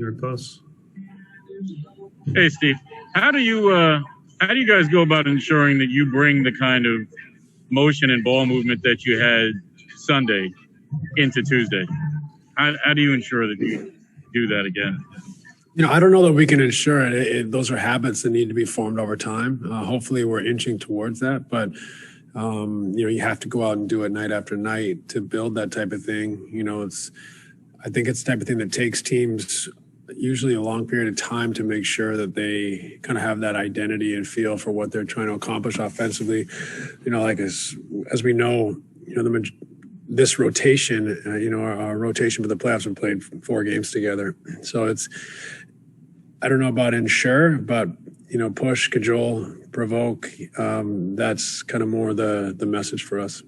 Your posts. Hey, Steve, how do you guys go about ensuring that you bring the kind of motion and ball movement that you had Sunday into Tuesday? How do you ensure that you do that again? I don't know that we can ensure it. Those are habits that need to be formed over time. Hopefully we're inching towards that, but you have to go out and do it night after night to build that type of thing. I think it's the type of thing that takes teams usually a long period of time to make sure that they kind of have that identity and feel for what they're trying to accomplish offensively. Like as we know, this rotation, our rotation for the playoffs, we played 4 games together. So I don't know about ensure, but push, cajole, provoke. That's kind of more the message for us.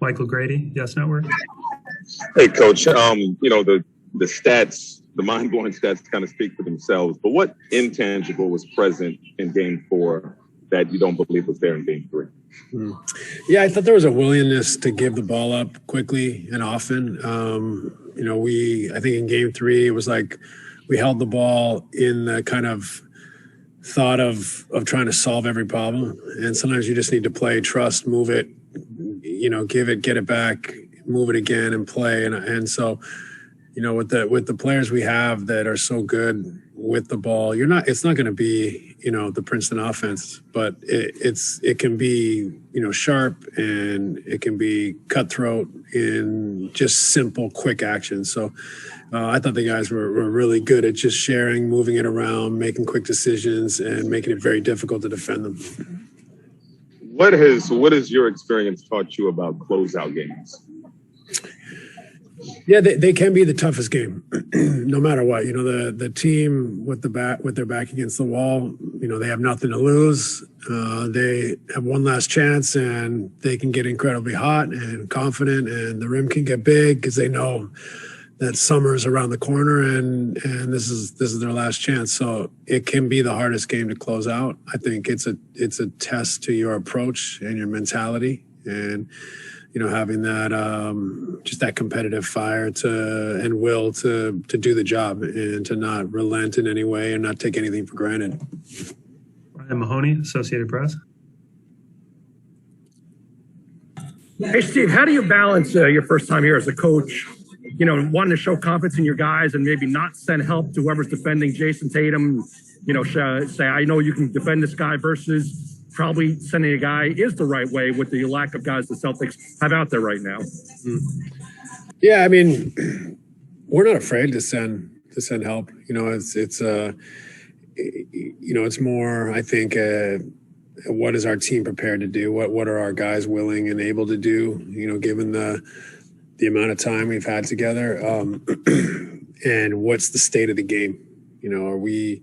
Michael Grady, Yes Network. Hey, Coach. The stats, the mind-blowing stats, kind of speak for themselves. But what intangible was present in Game 4 that you don't believe was there in Game 3? Yeah, I thought there was a willingness to give the ball up quickly and often. I think in Game 3 it was like we held the ball in the kind of thought of trying to solve every problem, and sometimes you just need to play, trust, move it, give it, get it back, move it again, and play. And so, with the players we have that are so good with the ball, it's not going to be the Princeton offense, but it can be sharp, and it can be cutthroat in just simple, quick actions. So I thought the guys were really good at just sharing, moving it around, making quick decisions, and making it very difficult to defend them. What has your experience taught you about closeout games? Yeah, they can be the toughest game, no matter what. The team with their back against the wall, they have nothing to lose. They have one last chance, and they can get incredibly hot and confident, and the rim can get big because they know that summer's around the corner, and this is their last chance. So it can be the hardest game to close out. I think it's a test to your approach and your mentality, and having that just that competitive fire and will to do the job and to not relent in any way and not take anything for granted. Ryan Mahoney, Associated Press. Hey, Steve, how do you balance your first time here as a coach, wanting to show confidence in your guys and maybe not send help to whoever's defending Jason Tatum, say, I know you can defend this guy, versus probably sending a guy is the right way with the lack of guys the Celtics have out there right now? Yeah, I mean, we're not afraid to send help. It's more, I think, what is our team prepared to do? What are our guys willing and able to do? Given the amount of time we've had together, and what's the state of the game? Are we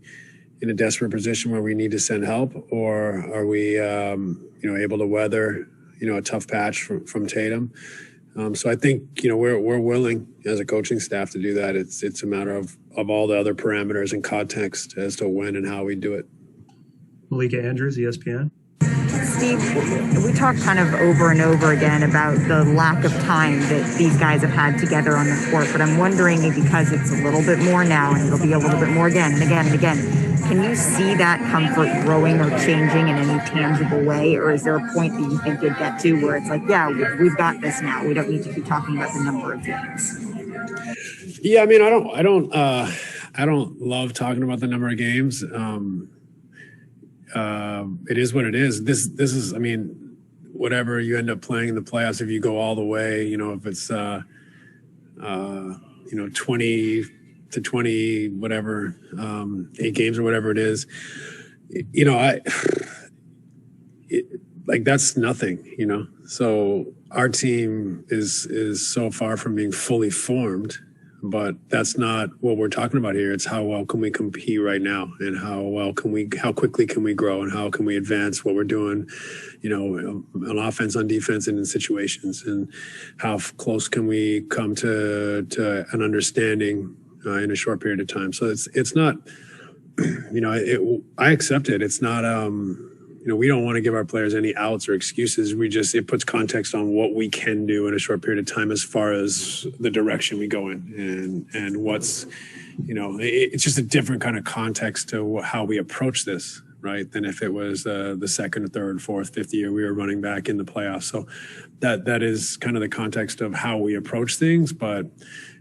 in a desperate position where we need to send help, or are we, able to weather, a tough patch from Tatum? So I think, we're willing as a coaching staff to do that. It's a matter of all the other parameters and context as to when and how we do it. Malika Andrews, ESPN. Steve, we talked kind of over and over again about the lack of time that these guys have had together on the court, but I'm wondering, because it's a little bit more now and it'll be a little bit more again and again and again, can you see that comfort growing or changing in any tangible way? Or is there a point that you think you'll get to where it's like, yeah, we've got this now. We don't need to be talking about the number of games. Yeah, I mean, I don't love talking about the number of games. It is what it is. This is, I mean, whatever you end up playing in the playoffs, if you go all the way, if it's 20 to 20, whatever, 8 games or whatever it is, that's nothing, So our team is so far from being fully formed, but that's not what we're talking about here. It's how well can we compete right now, and how quickly can we grow, and how can we advance what we're doing, on offense, on defense, and in situations, and how close can we come to an understanding in a short period of time. So it's not, I accept it. It's not, we don't want to give our players any outs or excuses. It puts context on what we can do in a short period of time as far as the direction we go in, and what's, it's just a different kind of context to how we approach this, right? Than if it was the second, third, fourth, fifth year we were running back in the playoffs. So that is kind of the context of how we approach things. But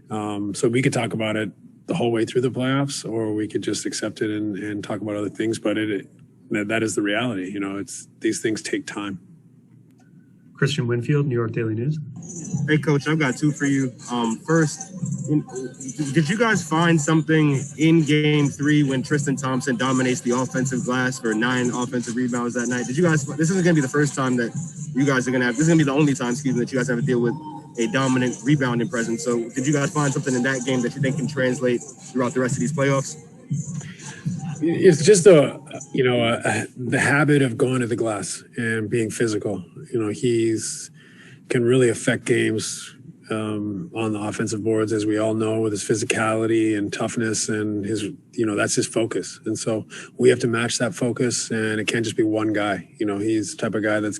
so we could talk about it the whole way through the playoffs, or we could just accept it and talk about other things. But that is the reality. These things take time. Christian Winfield, New York Daily News. Hey, Coach, I've got two for you. First, did you guys find something in Game 3 when Tristan Thompson dominates the offensive glass for 9 offensive rebounds that night? Did you guys? This isn't going to be the first time that you guys are going to have. This is going to be the only time, that you guys have to deal with a dominant rebounding presence. So, did you guys find something in that game that you think can translate throughout the rest of these playoffs? It's just the habit of going to the glass and being physical. He's can really affect games on the offensive boards, as we all know, with his physicality and toughness, and that's his focus. And so we have to match that focus, and it can't just be one guy. He's the type of guy that's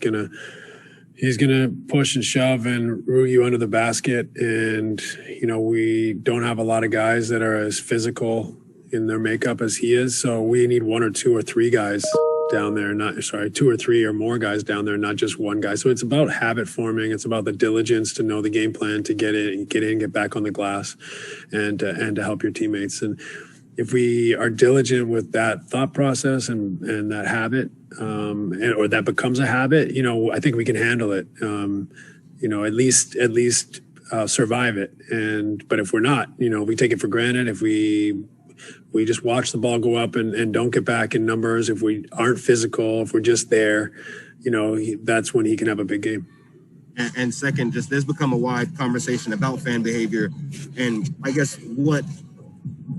he's gonna push and shove and root you under the basket. And we don't have a lot of guys that are as physical in their makeup as he is. So we need 1 or 2 or 3 guys down there, 2 or 3 or more guys down there, not just one guy. So it's about habit forming. It's about the diligence to know the game plan, to get back on the glass, and to help your teammates. And if we are diligent with that thought process and that habit, or that becomes a habit, I think we can handle it. At least survive it. But if we're not, we take it for granted. If we just watch the ball go up and don't get back in numbers, if we aren't physical, if we're just there, that's when he can have a big game. And second, just there's become a wide conversation about fan behavior, and I guess what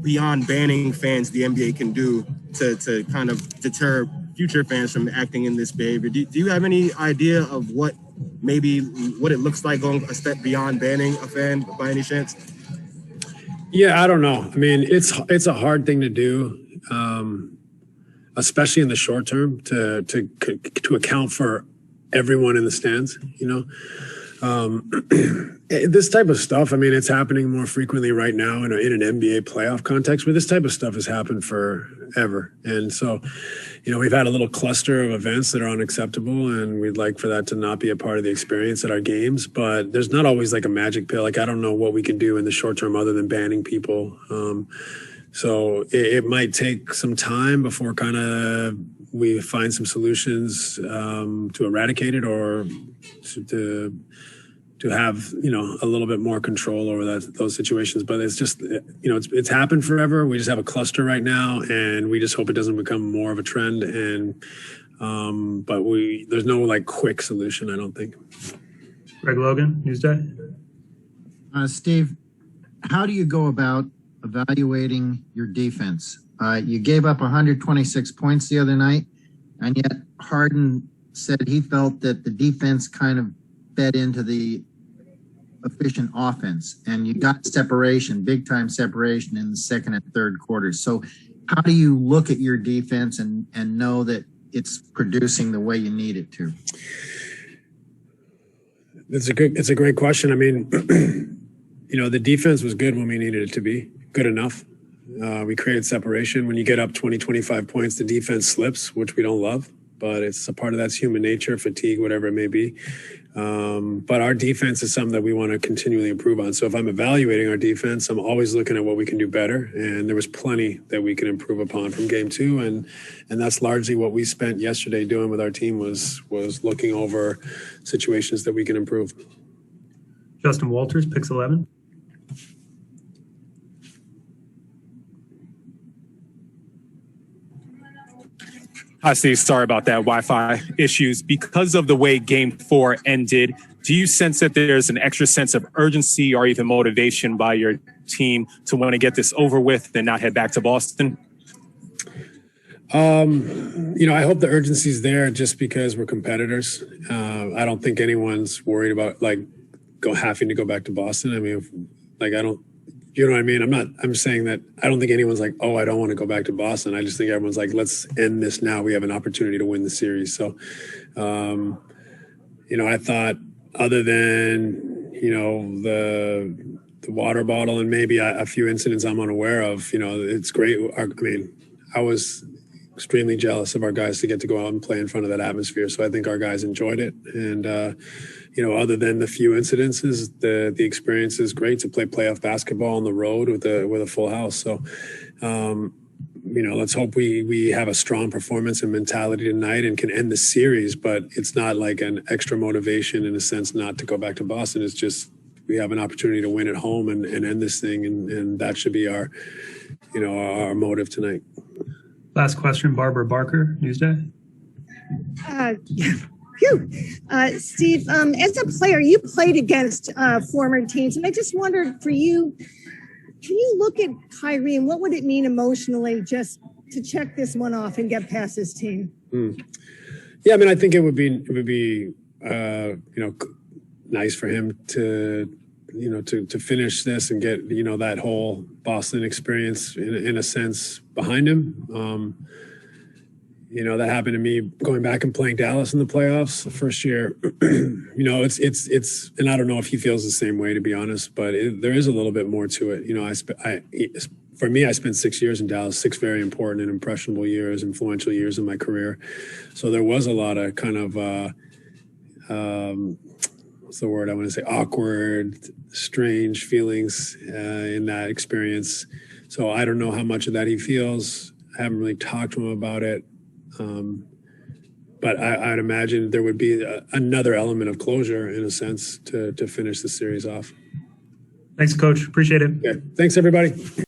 beyond banning fans the NBA can do to kind of deter future fans from acting in this behavior. Do you have any idea of what it looks like going a step beyond banning a fan by any chance? Yeah, I don't know. I mean, it's a hard thing to do, especially in the short term, to account for everyone in the stands. This type of stuff. I mean, it's happening more frequently right now in an NBA playoff context, but this type of stuff has happened forever. And so, we've had a little cluster of events that are unacceptable, and we'd like for that to not be a part of the experience at our games. But there's not always like a magic pill. Like, I don't know what we can do in the short term other than banning people. So it might take some time before kind of we find some solutions to eradicate it, or to have a little bit more control over those situations. But it's just it's happened forever. We just have a cluster right now, and we just hope it doesn't become more of a trend. And but there's no like quick solution, I don't think. Greg Logan, Newsday. Steve, how do you go about evaluating your defense? You gave up 126 points the other night, and yet Harden said he felt that the defense kind of fed into the efficient offense, and you got big time separation in the second and third quarters. So how do you look at your defense and know that it's producing the way you need it to? It's a great question. I mean, the defense was good when we needed it to be good enough. We created separation. When you get up 20, 25 points, the defense slips, which we don't love, but it's a part of that's human nature, fatigue, whatever it may be. But our defense is something that we want to continually improve on. So if I'm evaluating our defense, I'm always looking at what we can do better. And there was plenty that we can improve upon from game 2. And that's largely what we spent yesterday doing with our team was looking over situations that we can improve. Justin Walters, Pix 11. Hi, Steve. Sorry about that Wi-Fi issues. Because of the way Game 4 ended, do you sense that there's an extra sense of urgency or even motivation by your team to want to get this over with and not head back to Boston? I hope the urgency is there just because we're competitors. I don't think anyone's worried about having to go back to Boston. I mean, you know what I mean? I'm saying that I don't think anyone's like, oh, I don't want to go back to Boston. I just think everyone's like, let's end this now. We have an opportunity to win the series. So, I thought other than, the water bottle and maybe a few incidents I'm unaware of. It's great. I was extremely jealous of our guys to get to go out and play in front of that atmosphere. So I think our guys enjoyed it. And, other than the few incidences, the experience is great to play playoff basketball on the road with a full house. So, let's hope we have a strong performance and mentality tonight and can end the series, but it's not like an extra motivation in a sense not to go back to Boston. It's just we have an opportunity to win at home and end this thing, and that should be our motive tonight. Last question, Barbara Barker, Newsday. Steve, as a player, you played against former teams, and I just wondered for you, can you look at Kyrie and what would it mean emotionally just to check this one off and get past this team? Yeah, I think it would be nice for him to finish this and get that whole Boston experience in a sense behind him. That happened to me going back and playing Dallas in the playoffs the first year. It's and I don't know if he feels the same way, to be honest, but there is a little bit more to it. For me, I spent 6 years in Dallas, 6 very important and impressionable years, influential years in my career. So there was a lot of kind of, what's the word I want to say, awkward, strange feelings in that experience. So I don't know how much of that he feels. I haven't really talked to him about it. But I'd imagine there would be another element of closure in a sense to finish the series off. Thanks, Coach. Appreciate it. Yeah. Thanks, everybody.